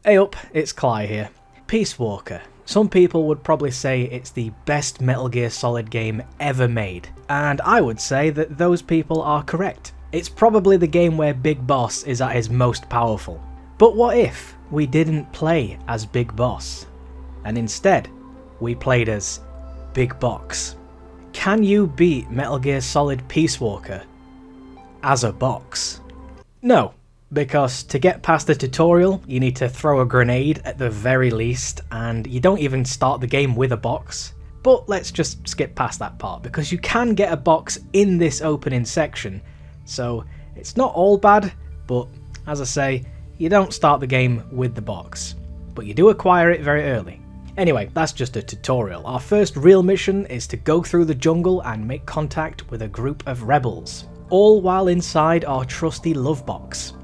Hey up, it's Klye here. Peace Walker. Some people would probably say it's the best Metal Gear Solid game ever made, and I would say that those people are correct. It's probably the game where Big Boss is at his most powerful. But what if we didn't play as Big Boss, and instead we played as Big Box? Can you beat Metal Gear Solid Peace Walker as a box? No. Because to get past the tutorial, you need to throw a grenade at the very least, and you don't even start the game with a box. But let's just skip past that part, because you can get a box in this opening section, so it's not all bad, but as I say, you don't start the game with the box. But you do acquire it very early. Anyway, that's just a tutorial. Our first real mission is to go through the jungle and make contact with a group of rebels, all while inside our trusty love box.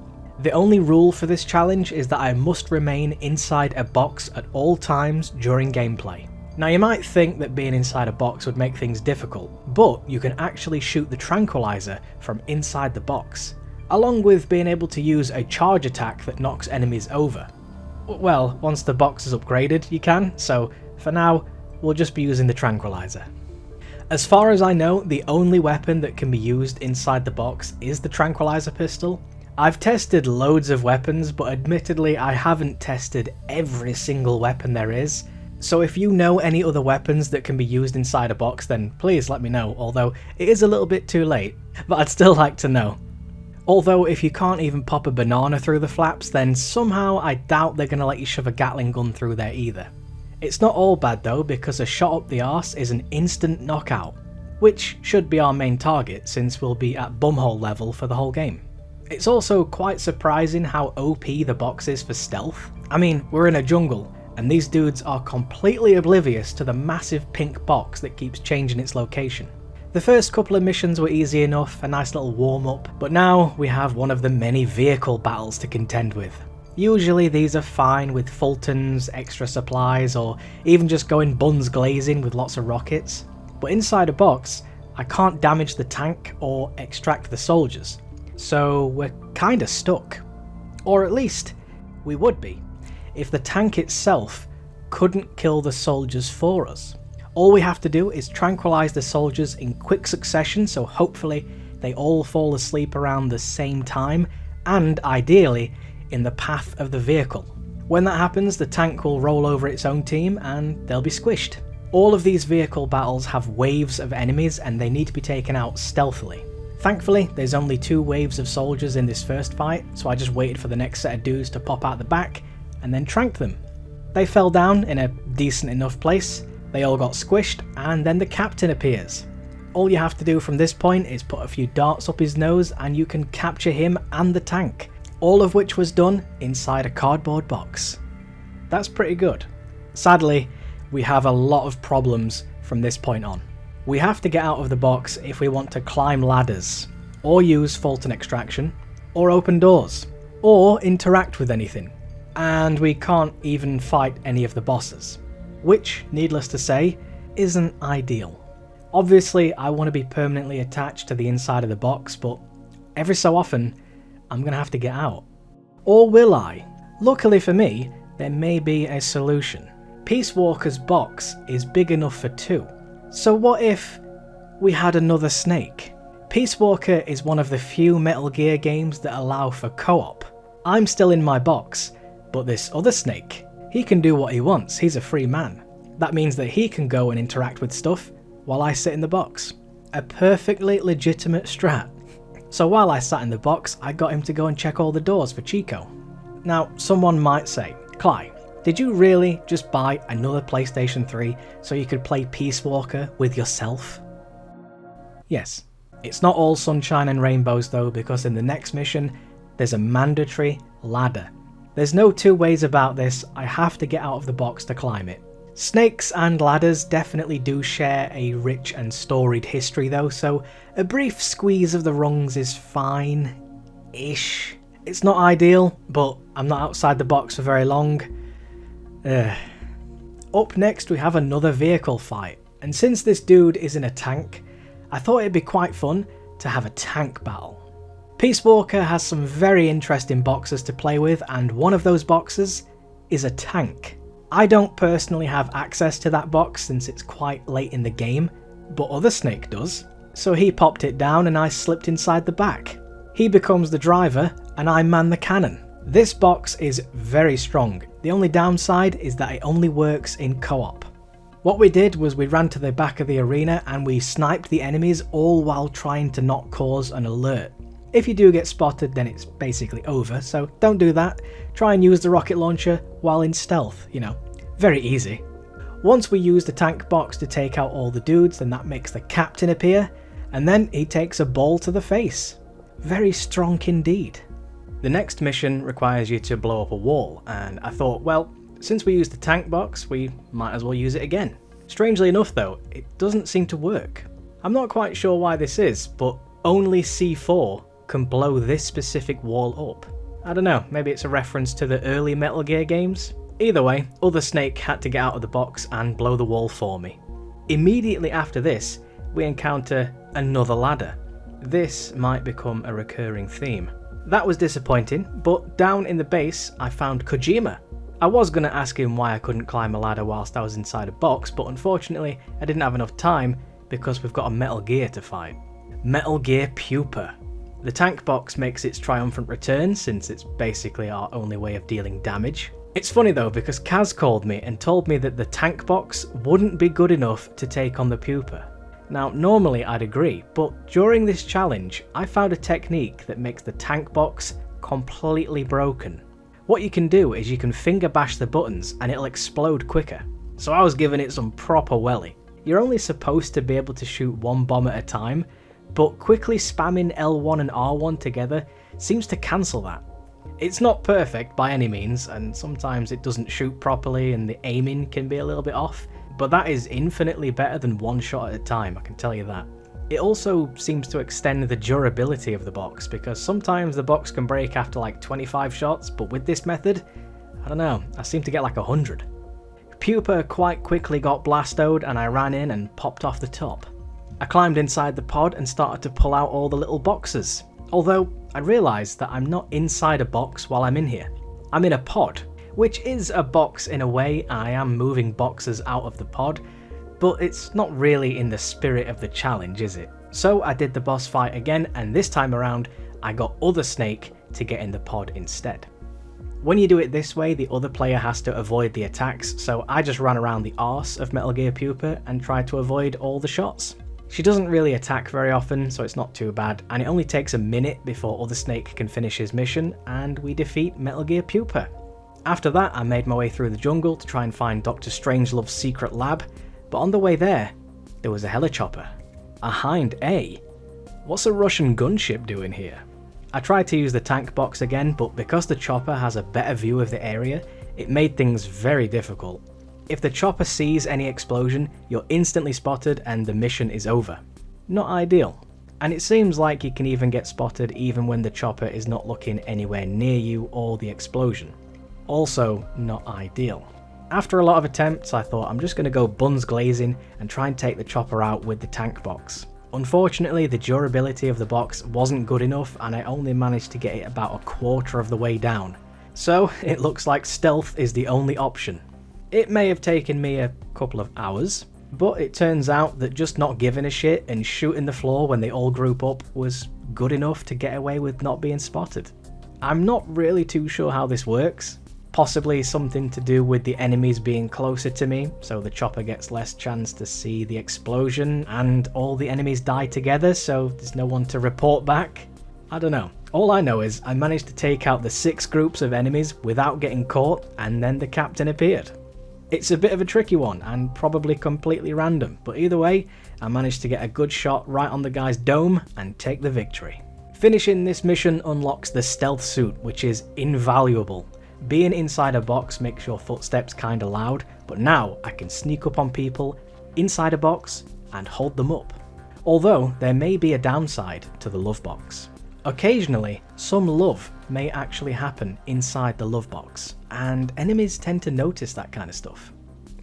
The only rule for this challenge is that I must remain inside a box at all times during gameplay. Now you might think that being inside a box would make things difficult, but you can actually shoot the tranquilizer from inside the box, along with being able to use a charge attack that knocks enemies over. Well, once the box is upgraded you can, so for now we'll just be using the tranquilizer. As far as I know, the only weapon that can be used inside the box is the tranquilizer pistol. I've tested loads of weapons, but admittedly I haven't tested every single weapon there is, so if you know any other weapons that can be used inside a box then please let me know, although it is a little bit too late, but I'd still like to know. Although if you can't even pop a banana through the flaps, then somehow I doubt they're going to let you shove a Gatling gun through there either. It's not all bad though, because a shot up the arse is an instant knockout, which should be our main target since we'll be at bumhole level for the whole game. It's also quite surprising how OP the box is for stealth. I mean, we're in a jungle, and these dudes are completely oblivious to the massive pink box that keeps changing its location. The first couple of missions were easy enough, a nice little warm up, but now we have one of the many vehicle battles to contend with. Usually these are fine with Fultons, extra supplies, or even just going buns glazing with lots of rockets. But inside a box, I can't damage the tank or extract the soldiers. So we're kinda stuck. Or at least, we would be, if the tank itself couldn't kill the soldiers for us. All we have to do is tranquilize the soldiers in quick succession, so hopefully they all fall asleep around the same time, and ideally in the path of the vehicle. When that happens, the tank will roll over its own team and they'll be squished. All of these vehicle battles have waves of enemies and they need to be taken out stealthily. Thankfully, there's only 2 waves of soldiers in this first fight, so I just waited for the next set of dudes to pop out the back, and then tranked them. They fell down in a decent enough place, they all got squished, and then the captain appears. All you have to do from this point is put a few darts up his nose and you can capture him and the tank, all of which was done inside a cardboard box. That's pretty good. Sadly, we have a lot of problems from this point on. We have to get out of the box if we want to climb ladders, or use Fulton extraction, or open doors, or interact with anything. And we can't even fight any of the bosses, which, needless to say, isn't ideal. Obviously, I want to be permanently attached to the inside of the box, but every so often, I'm going to have to get out. Or will I? Luckily for me, there may be a solution. Peace Walker's box is big enough for 2. So what if we had another snake? Peace Walker is one of the few Metal Gear games that allow for co-op. I'm still in my box, but this other snake, he can do what he wants, he's a free man. That means that he can go and interact with stuff while I sit in the box. A perfectly legitimate strat. So while I sat in the box, I got him to go and check all the doors for Chico. Now, someone might say, Klye, did you really just buy another PlayStation 3 so you could play Peace Walker with yourself? Yes, it's not all sunshine and rainbows though, because in the next mission, there's a mandatory ladder. There's no 2 ways about this, I have to get out of the box to climb it. Snakes and ladders definitely do share a rich and storied history though, so a brief squeeze of the rungs is fine-ish. It's not ideal, but I'm not outside the box for very long. Up next we have another vehicle fight, and since this dude is in a tank, I thought it'd be quite fun to have a tank battle. Peace Walker has some very interesting boxes to play with, and one of those boxes is a tank. I don't personally have access to that box since it's quite late in the game, but other Snake does. So he popped it down and I slipped inside the back. He becomes the driver and I man the cannon. This box is very strong. The only downside is that it only works in co-op. What we did was we ran to the back of the arena and we sniped the enemies, all while trying to not cause an alert. If you do get spotted, then it's basically over, so don't do that. Try and use the rocket launcher while in stealth, you know, very easy. Once we use the tank box to take out all the dudes, then that makes the captain appear, and then he takes a ball to the face. Very strong indeed. The next mission requires you to blow up a wall, and I thought, well, since we used the tank box, we might as well use it again. Strangely enough though, it doesn't seem to work. I'm not quite sure why this is, but only C4 can blow this specific wall up. I don't know, maybe it's a reference to the early Metal Gear games? Either way, other Snake had to get out of the box and blow the wall for me. Immediately after this, we encounter another ladder. This might become a recurring theme. That was disappointing, but down in the base I found Kojima. I was going to ask him why I couldn't climb a ladder whilst I was inside a box, but unfortunately I didn't have enough time because we've got a Metal Gear to fight. Metal Gear Pupa. The tank box makes its triumphant return since it's basically our only way of dealing damage. It's funny though because Kaz called me and told me that the tank box wouldn't be good enough to take on the Pupa. Now normally I'd agree, but during this challenge I found a technique that makes the tank box completely broken. What you can do is you can finger bash the buttons and it'll explode quicker. So I was giving it some proper welly. You're only supposed to be able to shoot one bomb at a time, but quickly spamming L1 and R1 together seems to cancel that. It's not perfect by any means, and sometimes it doesn't shoot properly and the aiming can be a little bit off, but that is infinitely better than one shot at a time, I can tell you that. It also seems to extend the durability of the box, because sometimes the box can break after like 25 shots, but with this method, I don't know, I seem to get like 100. Pupa quite quickly got blastoed and I ran in and popped off the top. I climbed inside the pod and started to pull out all the little boxes, although I realised that I'm not inside a box while I'm in here. I'm in a pod, which is a box in a way. I am moving boxes out of the pod, but it's not really in the spirit of the challenge, is it? So I did the boss fight again, and this time around I got other Snake to get in the pod instead. When you do it this way, the other player has to avoid the attacks, so I just ran around the arse of Metal Gear Pupa and tried to avoid all the shots. She doesn't really attack very often, so it's not too bad, and it only takes a minute before other Snake can finish his mission, and we defeat Metal Gear Pupa. After that, I made my way through the jungle to try and find Dr. Strangelove's secret lab, but on the way there was a helichopper. A Hind A. What's a Russian gunship doing here? I tried to use the tank box again, but because the chopper has a better view of the area, it made things very difficult. If the chopper sees any explosion, you're instantly spotted and the mission is over. Not ideal. And it seems like you can even get spotted even when the chopper is not looking anywhere near you or the explosion. Also not ideal. After a lot of attempts, I thought I'm just going to go buns glazing and try and take the chopper out with the tank box. Unfortunately, the durability of the box wasn't good enough and I only managed to get it about a quarter of the way down. So it looks like stealth is the only option. It may have taken me a couple of hours, but it turns out that just not giving a shit and shooting the floor when they all group up was good enough to get away with not being spotted. I'm not really too sure how this works. Possibly something to do with the enemies being closer to me, so the chopper gets less chance to see the explosion and all the enemies die together, so there's no one to report back. I don't know. All I know is I managed to take out the 6 groups of enemies without getting caught, and then the captain appeared. It's a bit of a tricky one and probably completely random, but either way, I managed to get a good shot right on the guy's dome and take the victory. Finishing this mission unlocks the stealth suit, which is invaluable. Being inside a box makes your footsteps kinda loud, but now I can sneak up on people inside a box and hold them up. Although there may be a downside to the love box. Occasionally, some love may actually happen inside the love box, and enemies tend to notice that kind of stuff.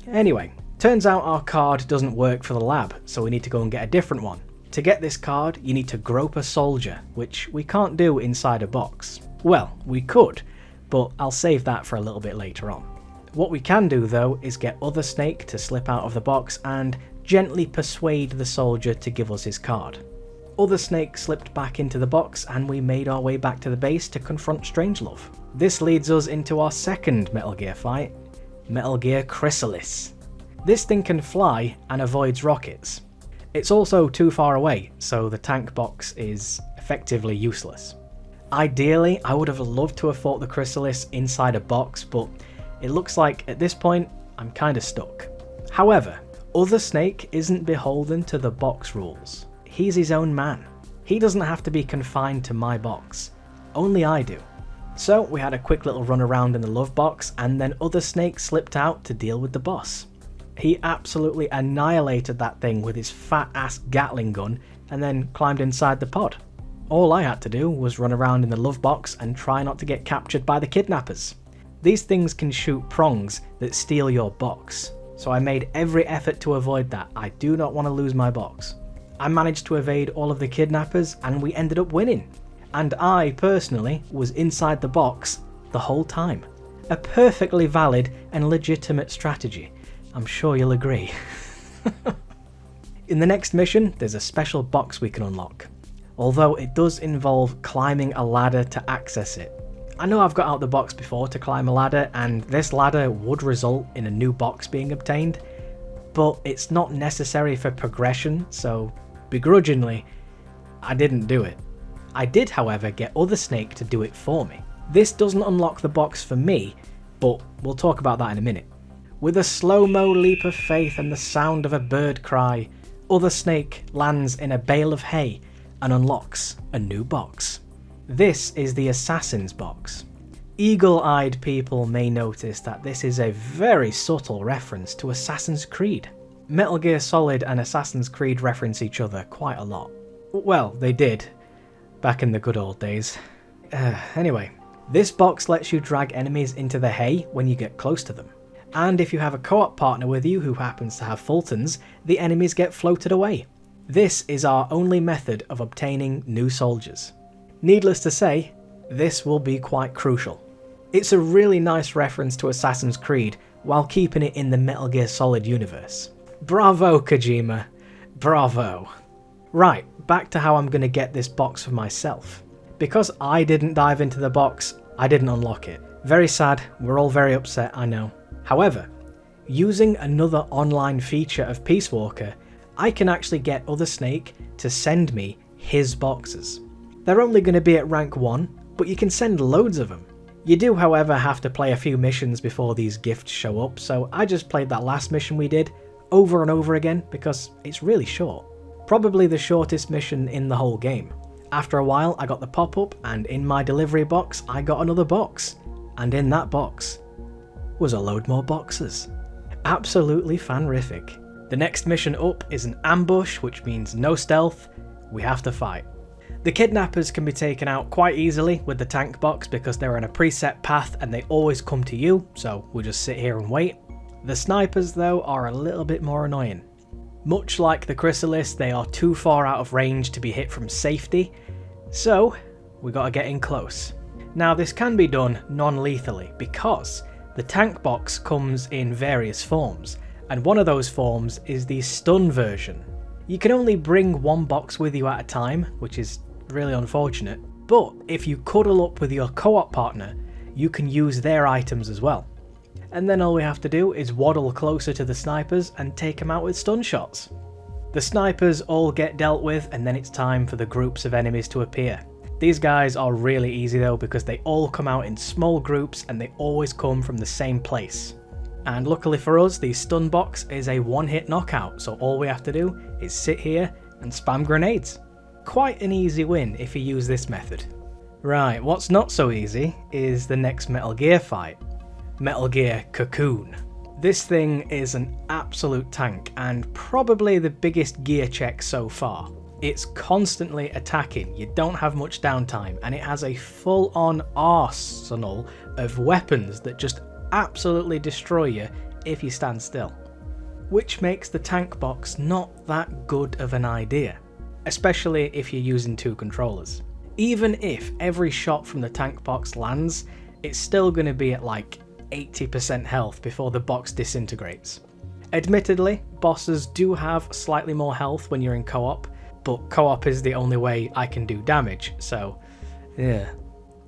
Anyway, turns out our card doesn't work for the lab, so we need to go and get a different one. To get this card, you need to grope a soldier, which we can't do inside a box. Well, we could, but I'll save that for a little bit later on. What we can do though is get Other Snake to slip out of the box and gently persuade the soldier to give us his card. Other Snake slipped back into the box and we made our way back to the base to confront Strangelove. This leads us into our second Metal Gear fight, Metal Gear Chrysalis. This thing can fly and avoids rockets. It's also too far away, so the tank box is effectively useless. Ideally, I would have loved to have fought the Chrysalis inside a box, but it looks like at this point, I'm kinda stuck. However, Other Snake isn't beholden to the box rules. He's his own man. He doesn't have to be confined to my box. Only I do. So we had a quick little run around in the love box, and then Other Snake slipped out to deal with the boss. He absolutely annihilated that thing with his fat ass Gatling gun, and then climbed inside the pod. All I had to do was run around in the love box and try not to get captured by the kidnappers. These things can shoot prongs that steal your box, so I made every effort to avoid that. I do not want to lose my box. I managed to evade all of the kidnappers and we ended up winning. And I, personally, was inside the box the whole time. A perfectly valid and legitimate strategy. I'm sure you'll agree. In the next mission, there's a special box we can unlock. Although it does involve climbing a ladder to access it. I know I've got out the box before to climb a ladder, and this ladder would result in a new box being obtained, but it's not necessary for progression, so begrudgingly, I didn't do it. I did, however, get Other Snake to do it for me. This doesn't unlock the box for me, but we'll talk about that in a minute. With a slow-mo leap of faith and the sound of a bird cry, Other Snake lands in a bale of hay and unlocks a new box. This is the Assassin's box. Eagle-eyed people may notice that this is a very subtle reference to Assassin's Creed. Metal Gear Solid and Assassin's Creed reference each other quite a lot. Well, they did, back in the good old days. Anyway, this box lets you drag enemies into the hay when you get close to them. And if you have a co-op partner with you who happens to have Fultons, the enemies get floated away. This is our only method of obtaining new soldiers. Needless to say, this will be quite crucial. It's a really nice reference to Assassin's Creed while keeping it in the Metal Gear Solid universe. Bravo, Kojima. Bravo. Right, back to how I'm going to get this box for myself. Because I didn't dive into the box, I didn't unlock it. Very sad, we're all very upset, I know. However, using another online feature of Peace Walker, I can actually get Other Snake to send me his boxes. They're only going to be at rank 1, but you can send loads of them. You do, however, have to play a few missions before these gifts show up, so I just played that last mission we did over and over again because it's really short. Probably the shortest mission in the whole game. After a while I got the pop-up, and in my delivery box I got another box. And in that box was a load more boxes. Absolutely fanrific. The next mission up is an ambush, which means no stealth, we have to fight. The kidnappers can be taken out quite easily with the tank box because they're on a preset path and they always come to you, so we'll just sit here and wait. The snipers though are a little bit more annoying. Much like the Chrysalis, they are too far out of range to be hit from safety, so we gotta get in close. Now this can be done non-lethally because the tank box comes in various forms, and one of those forms is the stun version. You can only bring one box with you at a time, which is really unfortunate, but if you cuddle up with your co-op partner, you can use their items as well. And then all we have to do is waddle closer to the snipers and take them out with stun shots. The snipers all get dealt with, and then it's time for the groups of enemies to appear. These guys are really easy though because they all come out in small groups and they always come from the same place. And luckily for us, the stun box is a one-hit knockout, so all we have to do is sit here and spam grenades. Quite an easy win if you use this method. Right, what's not so easy is the next Metal Gear fight. Metal Gear Cocoon. This thing is an absolute tank and probably the biggest gear check so far. It's constantly attacking, you don't have much downtime, and it has a full-on arsenal of weapons that just absolutely destroy you if you stand still. Which makes the tank box not that good of an idea, especially if you're using two controllers. Even if every shot from the tank box lands, it's still going to be at like 80% health before the box disintegrates. Admittedly, bosses do have slightly more health when you're in co-op, but co-op is the only way I can do damage, so yeah.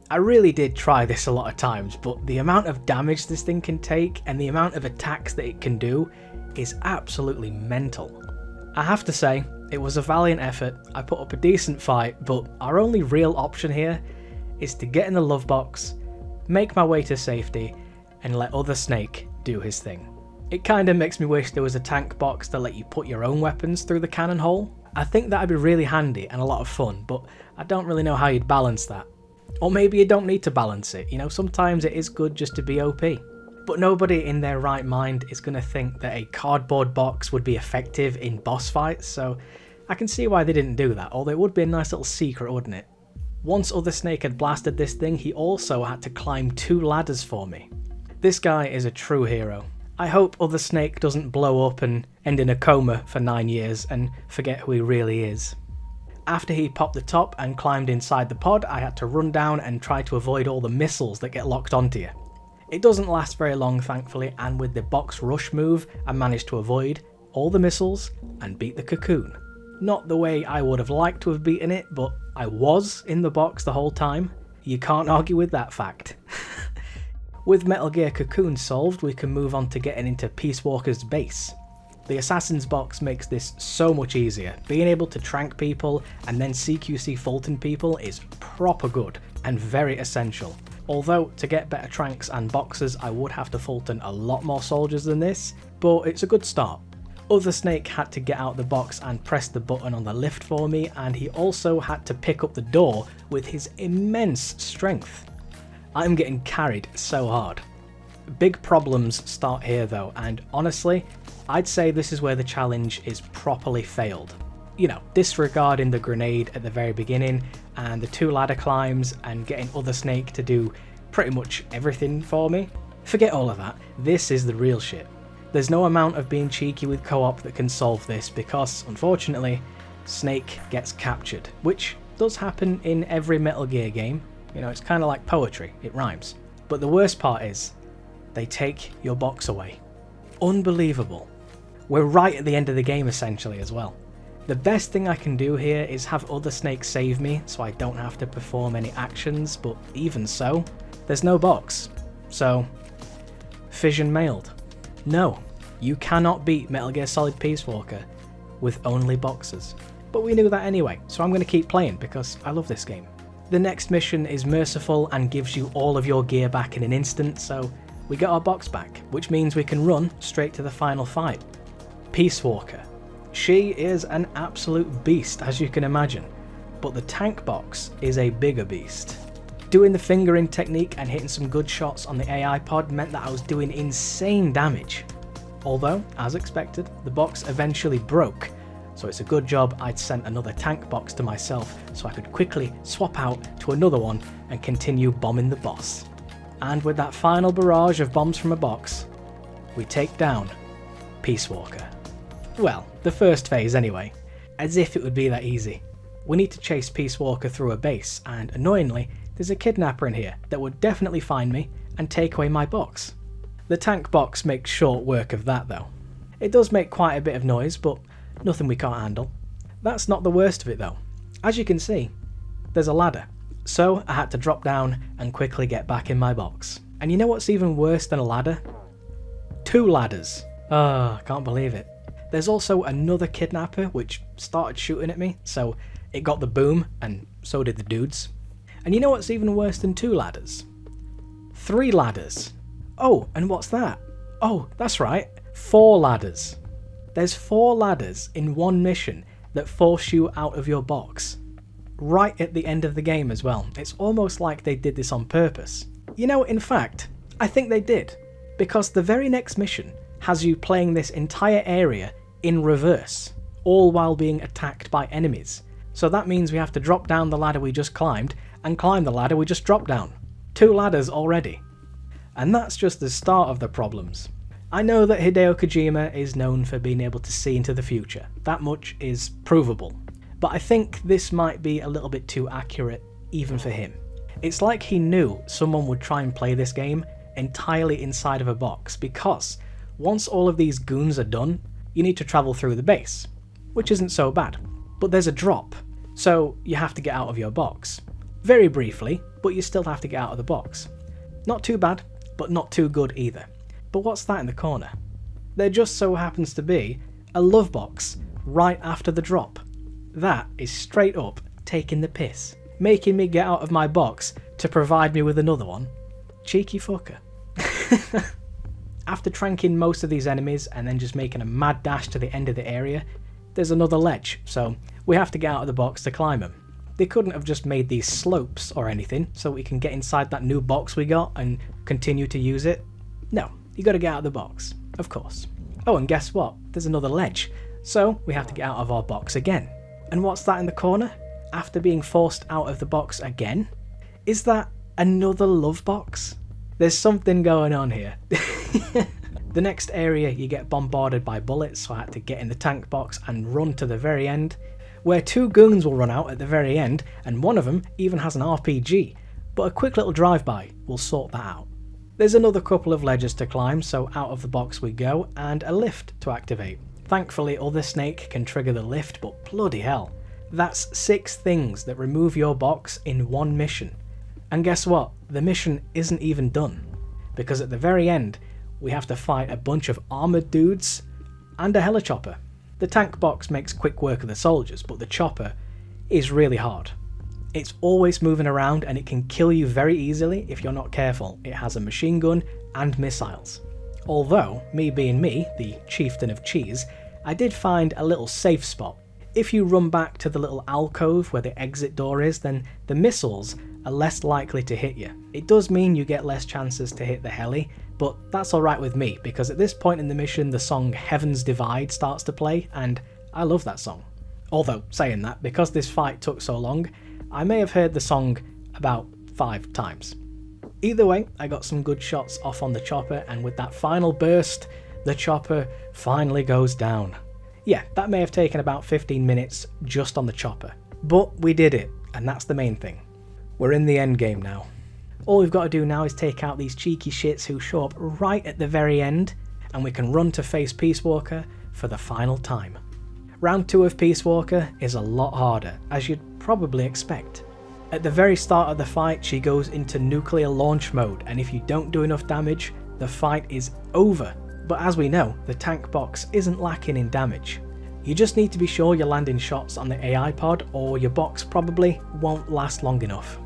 I really did try this a lot of times, but the amount of damage this thing can take and the amount of attacks that it can do is absolutely mental. I have to say, it was a valiant effort, I put up a decent fight, but our only real option here is to get in the love box, make my way to safety, and let Other Snake do his thing. It kinda makes me wish there was a tank box to let you put your own weapons through the cannon hole. I think that'd be really handy and a lot of fun, but I don't really know how you'd balance that. Or maybe you don't need to balance it, you know, sometimes it is good just to be OP. But nobody in their right mind is going to think that a cardboard box would be effective in boss fights, so I can see why they didn't do that, although it would be a nice little secret, wouldn't it? Once Other Snake had blasted this thing, he also had to climb 2 ladders for me. This guy is a true hero. I hope Other Snake doesn't blow up and end in a coma for 9 years and forget who he really is. After he popped the top and climbed inside the pod, I had to run down and try to avoid all the missiles that get locked onto you. It doesn't last very long, thankfully, and with the box rush move, I managed to avoid all the missiles and beat the Cocoon. Not the way I would have liked to have beaten it, but I was in the box the whole time. You can't argue with that fact. With Metal Gear Cocoon solved, we can move on to getting into Peace Walker's base. The Assassin's box makes this so much easier. Being able to trank people and then CQC Fulton people is proper good and very essential. Although, to get better tranks and boxes I would have to Fulton a lot more soldiers than this, but it's a good start. Other Snake had to get out the box and press the button on the lift for me, and he also had to pick up the door with his immense strength. I'm getting carried so hard. Big problems start here though, and honestly, I'd say this is where the challenge is properly failed. You know, disregarding the grenade at the very beginning, and the 2 ladder climbs, and getting Other Snake to do pretty much everything for me. Forget all of that, this is the real shit. There's no amount of being cheeky with co-op that can solve this, because, unfortunately, Snake gets captured, which does happen in every Metal Gear game. You know, it's kind of like poetry, it rhymes. But the worst part is, they take your box away. Unbelievable. We're right at the end of the game essentially as well. The best thing I can do here is have Other Snake save me so I don't have to perform any actions, but even so, there's no box. So, fission mailed. No, you cannot beat Metal Gear Solid Peace Walker with only boxes. But we knew that anyway, so I'm going to keep playing because I love this game. The next mission is merciful and gives you all of your gear back in an instant, so we get our box back, which means we can run straight to the final fight. Peace Walker. She is an absolute beast, as you can imagine, but the tank box is a bigger beast. Doing the fingering technique and hitting some good shots on the AI pod meant that I was doing insane damage. Although, as expected, the box eventually broke, so it's a good job I'd sent another tank box to myself so I could quickly swap out to another one and continue bombing the boss. And with that final barrage of bombs from a box, we take down Peace Walker. Well, the first phase anyway, as if it would be that easy. We need to chase Peace Walker through a base, and annoyingly, there's a kidnapper in here that would definitely find me and take away my box. The tank box makes short work of that though. It does make quite a bit of noise, but nothing we can't handle. That's not the worst of it though. As you can see, there's a ladder. So I had to drop down and quickly get back in my box. And you know what's even worse than a ladder? 2 ladders. I can't believe it. There's also another kidnapper which started shooting at me, so it got the boom, and so did the dudes. And you know what's even worse than 2 ladders? 3 ladders. Oh, and what's that? Oh, that's right, 4 ladders. There's 4 ladders in one mission that force you out of your box. Right at the end of the game as well. It's almost like they did this on purpose. You know, in fact, I think they did. Because the very next mission has you playing this entire area in reverse, all while being attacked by enemies. So that means we have to drop down the ladder we just climbed, and climb the ladder we just dropped down. 2 ladders already. And that's just the start of the problems. I know that Hideo Kojima is known for being able to see into the future. That much is provable. But I think this might be a little bit too accurate, even for him. It's like he knew someone would try and play this game entirely inside of a box, because once all of these goons are done, you need to travel through the base, which isn't so bad. But there's a drop, so you have to get out of your box. Very briefly, but you still have to get out of the box. Not too bad, but not too good either. But what's that in the corner? There just so happens to be a love box right after the drop. That is straight up taking the piss, making me get out of my box to provide me with another one. Cheeky fucker. After tranking most of these enemies and then just making a mad dash to the end of the area, there's another ledge, so we have to get out of the box to climb them. They couldn't have just made these slopes or anything so we can get inside that new box we got and continue to use it. No, you gotta get out of the box, of course. Oh, and guess what? There's another ledge, so we have to get out of our box again. And what's that in the corner? After being forced out of the box again? Is that another love box? There's something going on here. The next area you get bombarded by bullets, so I had to get in the tank box and run to the very end, where two goons will run out at the very end, and one of them even has an RPG, but a quick little drive-by will sort that out. There's another couple of ledges to climb, so out of the box we go, and a lift to activate. Thankfully Other Snake can trigger the lift, but bloody hell, that's 6 things that remove your box in one mission. And guess what? The mission isn't even done, because at the very end, we have to fight a bunch of armoured dudes and a helichopper. The tank box makes quick work of the soldiers, but the chopper is really hard. It's always moving around and it can kill you very easily if you're not careful. It has a machine gun and missiles. Although, me being me, the chieftain of cheese, I did find a little safe spot. If you run back to the little alcove where the exit door is, then the missiles are less likely to hit you. It does mean you get less chances to hit the heli, but that's alright with me, because at this point in the mission the song Heaven's Divide starts to play, and I love that song. Although, saying that, because this fight took so long, I may have heard the song about 5 times. Either way, I got some good shots off on the chopper, and with that final burst, the chopper finally goes down. Yeah, that may have taken about 15 minutes just on the chopper, but we did it, and that's the main thing. We're in the end game now. All we've got to do now is take out these cheeky shits who show up right at the very end, and we can run to face Peace Walker for the final time. Round 2 of Peace Walker is a lot harder, as you'd probably expect. At the very start of the fight, she goes into nuclear launch mode, and if you don't do enough damage, the fight is over. But as we know, the tank box isn't lacking in damage. You just need to be sure you're landing shots on the AI pod, or your box probably won't last long enough.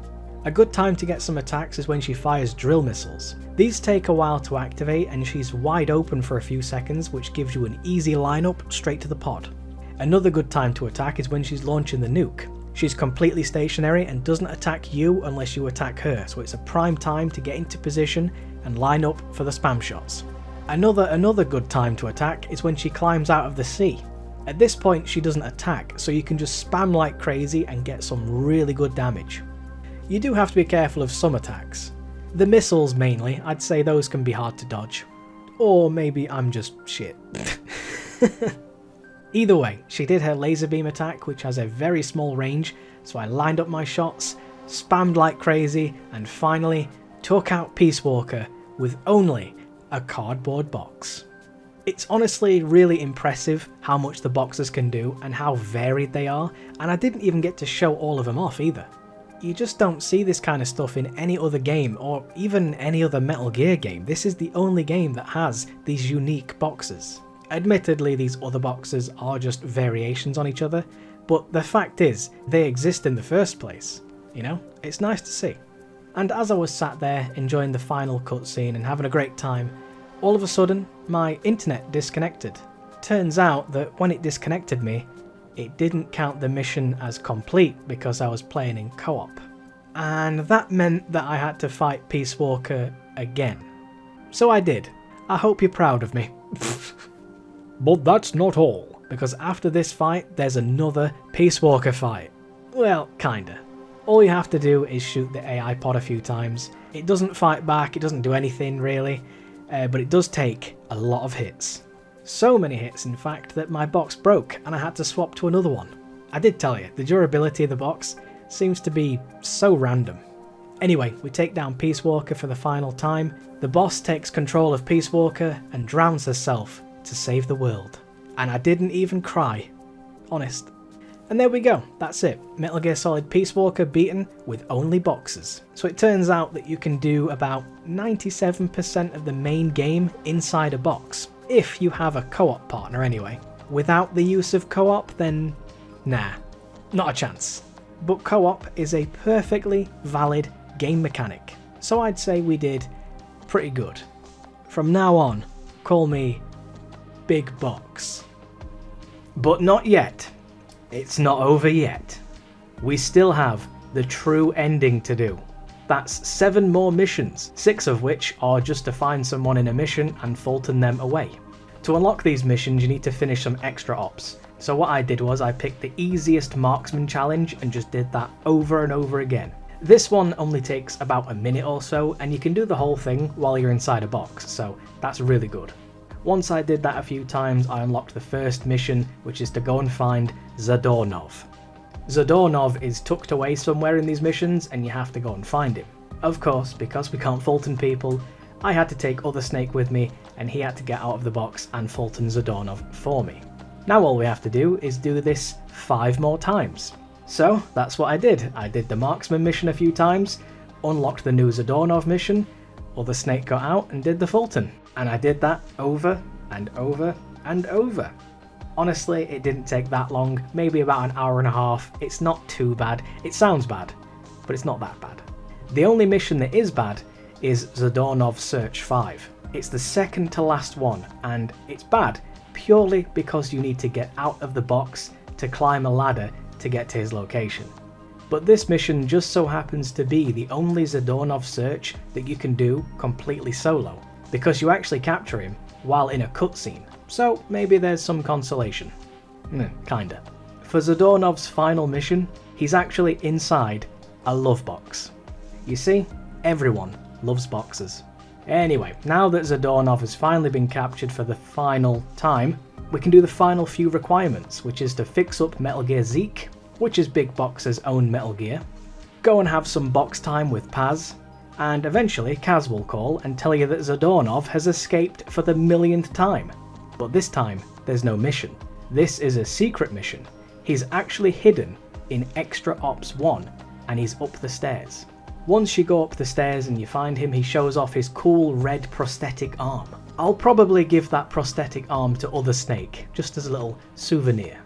A good time to get some attacks is when she fires drill missiles. These take a while to activate, and she's wide open for a few seconds, which gives you an easy lineup straight to the pod. Another good time to attack is when she's launching the nuke. She's completely stationary and doesn't attack you unless you attack her, so it's a prime time to get into position and line up for the spam shots. Another good time to attack is when she climbs out of the sea. At this point she doesn't attack, so you can just spam like crazy and get some really good damage. You do have to be careful of some attacks. The missiles mainly, I'd say those can be hard to dodge. Or maybe I'm just shit. Either way, she did her laser beam attack, which has a very small range, so I lined up my shots, spammed like crazy, and finally took out Peace Walker with only a cardboard box. It's honestly really impressive how much the boxes can do and how varied they are, and I didn't even get to show all of them off either. You just don't see this kind of stuff in any other game, or even any other Metal Gear game. This is the only game that has these unique boxes. Admittedly, these other boxes are just variations on each other, but the fact is, they exist in the first place. You know, it's nice to see. And as I was sat there enjoying the final cutscene and having a great time, all of a sudden, my internet disconnected. Turns out that when it disconnected me, it didn't count the mission as complete because I was playing in co-op. And that meant that I had to fight Peace Walker again. So I did. I hope you're proud of me. But that's not all, because after this fight, there's another Peace Walker fight. Well, kinda. All you have to do is shoot the AI pod a few times. It doesn't fight back, it doesn't do anything really, but it does take a lot of hits. So many hits in fact that my box broke and I had to swap to another one. I did tell you, the durability of the box seems to be so random. Anyway, we take down Peace Walker for the final time. The boss takes control of Peace Walker and drowns herself to save the world. And I didn't even cry. Honest. And there we go, that's it. Metal Gear Solid Peace Walker beaten with only boxes. So it turns out that you can do about 97% of the main game inside a box, if you have a co-op partner anyway. Without the use of co-op, then nah, not a chance. But co-op is a perfectly valid game mechanic, so I'd say we did pretty good. From now on, call me Big Box. But not yet. It's not over yet. We still have the true ending to do. That's 7 more missions, 6 of which are just to find someone in a mission and Fulton them away. To unlock these missions, you need to finish some extra ops. So what I did was I picked the easiest marksman challenge and just did that over and over again. This one only takes about a minute or so, and you can do the whole thing while you're inside a box, so that's really good. Once I did that a few times, I unlocked the first mission, which is to go and find Zadornov. Zadornov is tucked away somewhere in these missions, and you have to go and find him. Of course, because we can't Fulton people, I had to take Other Snake with me, and he had to get out of the box and Fulton Zadornov for me. Now all we have to do is do this 5 more times. So that's what I did. I did the Marksman mission a few times, unlocked the new Zadornov mission, Other Snake got out and did the Fulton. And I did that over and over and over. Honestly, it didn't take that long, maybe about an hour and a half. It's not too bad. It sounds bad, but it's not that bad. The only mission that is bad is Zadornov Search 5. It's the second to last one, and it's bad purely because you need to get out of the box to climb a ladder to get to his location. But this mission just so happens to be the only Zadornov search that you can do completely solo, because you actually capture him while in a cutscene, so maybe there's some consolation. Kinda. For Zadornov's final mission, he's actually inside a love box. You see, everyone loves boxes. Anyway, now that Zadornov has finally been captured for the final time, we can do the final few requirements, which is to fix up Metal Gear Zeke, which is Big Box's own Metal Gear, go and have some box time with Paz, and eventually Kaz will call and tell you that Zadornov has escaped for the millionth time. But this time, there's no mission. This is a secret mission. He's actually hidden in Extra Ops 1, and he's up the stairs. Once you go up the stairs and you find him, he shows off his cool red prosthetic arm. I'll probably give that prosthetic arm to Other Snake, just as a little souvenir.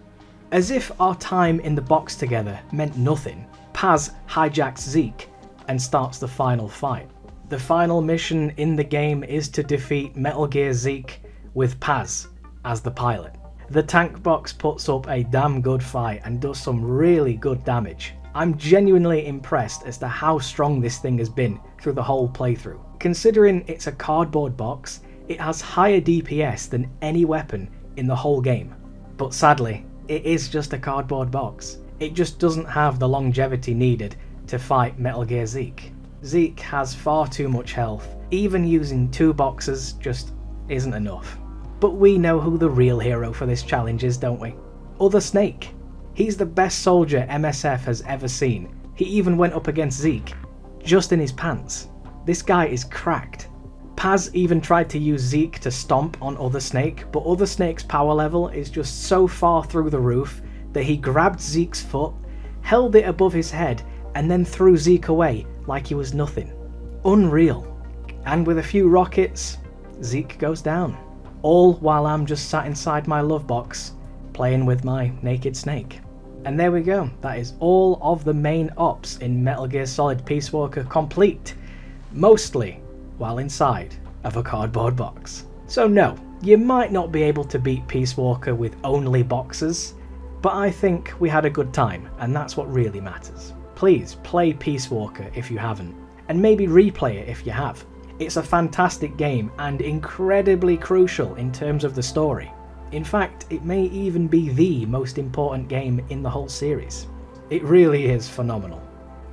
As if our time in the box together meant nothing, Paz hijacks Zeke and starts the final fight. The final mission in the game is to defeat Metal Gear Zeke with Paz as the pilot. The tank box puts up a damn good fight and does some really good damage. I'm genuinely impressed as to how strong this thing has been through the whole playthrough. Considering it's a cardboard box, it has higher DPS than any weapon in the whole game. But sadly, it is just a cardboard box. It just doesn't have the longevity needed to fight Metal Gear Zeke. Zeke has far too much health. Even using 2 boxes just isn't enough. But we know who the real hero for this challenge is, don't we? Other Snake. He's the best soldier MSF has ever seen. He even went up against Zeke, just in his pants. This guy is cracked. Paz even tried to use Zeke to stomp on Other Snake, but Other Snake's power level is just so far through the roof that he grabbed Zeke's foot, held it above his head, and then threw Zeke away like he was nothing. Unreal. And with a few rockets, Zeke goes down. All while I'm just sat inside my love box, playing with my naked snake. And there we go, that is all of the main ops in Metal Gear Solid Peace Walker complete, mostly while inside of a cardboard box. So no, you might not be able to beat Peace Walker with only boxes, but I think we had a good time, and that's what really matters. Please play Peace Walker if you haven't, and maybe replay it if you have. It's a fantastic game and incredibly crucial in terms of the story. In fact, it may even be the most important game in the whole series. It really is phenomenal.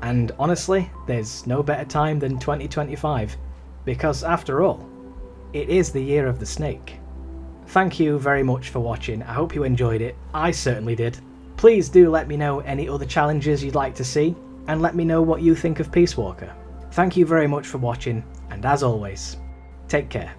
And honestly, there's no better time than 2025, because after all, it is the year of the snake. Thank you very much for watching, I hope you enjoyed it, I certainly did. Please do let me know any other challenges you'd like to see, and let me know what you think of Peace Walker. Thank you very much for watching, and as always, take care.